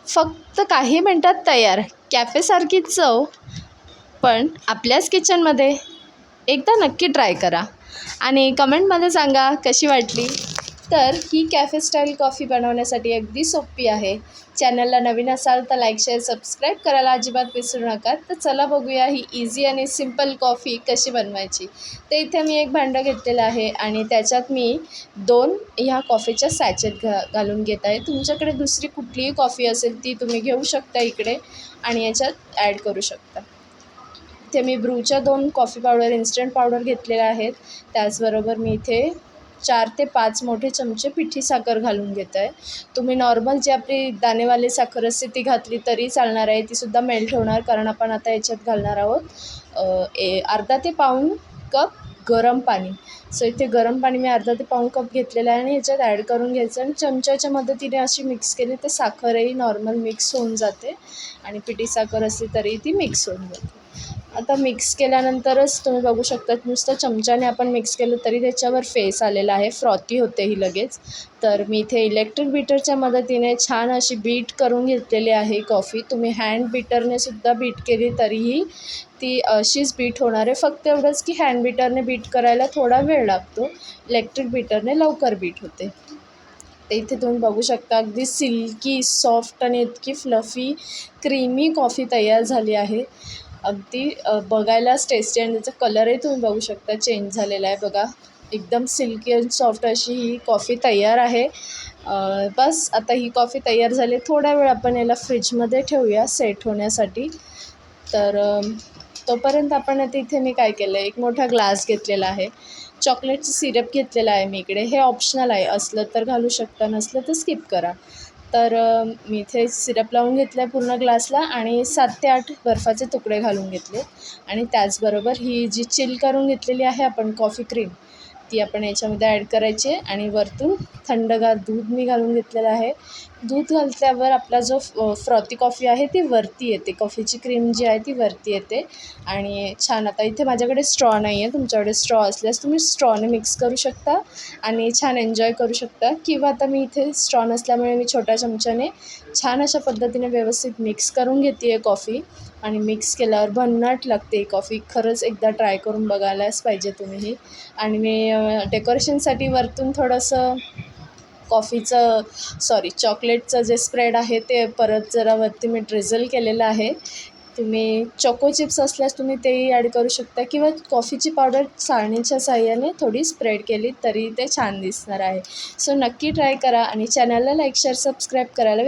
फक्त काही मिनटात तयार कॅफेसारखी चव, पण आपल्याच किचनमध्ये. एकदा नक्की ट्राय करा आणि कमेंटमध्ये सांगा कशी वाटली. तर ही कॅफे स्टाईल कॉफी बनवण्यासाठी अगदी सोपी आहे. चॅनलला नवीन असाल तर लाईक, शेअर, सबस्क्राईब करायला अजिबात विसरू नका. तर चला बघूया ही इझी आणि सिंपल कॉफी कशी बनवायची. तर इथे मी एक भांडं घेतलेलं आहे आणि त्याच्यात मी 2 ह्या कॉफीच्या सॅचेट घालून घेत आहे. तुमच्याकडे दुसरी कुठलीही कॉफी असेल ती तुम्ही घेऊ शकता इकडे आणि याच्यात ॲड करू शकता. इथे मी ब्रूच्या 2 कॉफी पावडर, इन्स्टंट पावडर घेतलेल्या आहेत. त्याचबरोबर मी इथे 4 ते 5 मोठे चमचे पिठी साखर घालून घेत आहे. तुम्ही नॉर्मल जी आपली दाणेवाली साखर असते ती घातली तरी चालणार आहे. तीसुद्धा मेल्ट होणार, कारण आपण आता याच्यात घालणार आहोत अर्धा ते पाऊण कप गरम पाणी. सो इथे गरम पाणी मी अर्धा ते पाऊण कप घेतलेलं आहे आणि ह्याच्यात ॲड करून घ्यायचं आणि चमच्याच्या मदतीने अशी मिक्स केली तर साखरही नॉर्मल मिक्स होऊन जाते आणि पिठी साखर असली तरी ती मिक्स होऊन जाते. आता मिक्स केल्यानंतरच तुम्ही बघू शकता, नुसतं चमच्याने आपण मिक्स केलं तरी त्याच्यावर फेस आलेला आहे, फ्रॉथी होते ही लगेच. तर मी इथे इलेक्ट्रिक बीटरच्या मदतीने छान अशी बीट करून घेतलेली आहे कॉफी. तुम्ही हँड बीटरने सुद्धा बीट केली तरीही ती अशीच बीट होणार आहे. फक्त एवढंच की हँड बीटरने बीट करायला थोडा वेळ लागतो, इलेक्ट्रिक बीटरने लवकर बीट होते. तर इथे तुम्ही बघू शकता अगदी सिल्की, सॉफ्ट आणि इतकी फ्लफी, क्रीमी कॉफी तयार झाली आहे. अगदी बघायलाच टेस्टी आणि त्याचा कलरही तुम्ही बघू शकता चेंज झालेला आहे बघा. एकदम सिल्की आणि सॉफ्ट अशी ही कॉफी तयार आहे. बस आता ही कॉफी तयार झाली. थोडा वेळ आपण याला फ्रीजमध्ये ठेवूया सेट होण्यासाठी. तर तोपर्यंत आपण आता इथे मी काय केलं आहे, एक मोठा ग्लास घेतलेला आहे. चॉकलेटचं सिरप घेतलेलं आहे मी इकडे. हे ऑप्शनल आहे, असलं तर घालू शकता, नसलं तर स्किप करा. तर मी इथे सिरप लावून घेतलं आहे पूर्ण ग्लासला आणि 7 ते 8 बर्फाचे तुकडे घालून घेतले आणि त्याचबरोबर ही जी चिल करून घेतलेली आहे आपण कॉफी क्रीम, ती आपण याच्यामध्ये ॲड करायची आहे आणि वरतून थंडगार दूध मी घालून घेतलेलं आहे. दूध घातल्यावर आपला जो फ्रॉथी कॉफी आहे ती वरती येते, कॉफीची क्रीम जी आहे ती वरती येते आणि छान. आता इथे माझ्याकडे स्ट्रॉ नाही आहे, तुमच्याकडे स्ट्रॉ असल्यास तुम्ही स्ट्रॉने मिक्स करू शकता आणि छान एन्जॉय करू शकता. किंवा आता मी इथे स्ट्रॉ नसल्यामुळे मी छोट्या चमच्याने छान अशा पद्धतीने व्यवस्थित मिक्स करून घेते आहे कॉफी आणि मिक्स केल्यावर भन्नाट लागते कॉफी. खरंच एकदा ट्राय करून बघायलाच पाहिजे तुम्हीही. आणि मी डेकोरेशनसाठी वरतून थोडंसं चॉकलेटचं जे स्प्रेड आहे ते परत जरा वरती मी ड्रिझल केलेलं आहे. तुम्ही चोको चिप्स असल्यास तुम्ही तेही ॲड करू शकता किंवा कॉफीची पावडर चाळणीच्या साहाय्याने थोडी स्प्रेड केली तरी ते छान दिसणार आहे. सो नक्की ट्राय करा आणि चॅनलला लाईक, शेअर, सबस्क्राईब करायला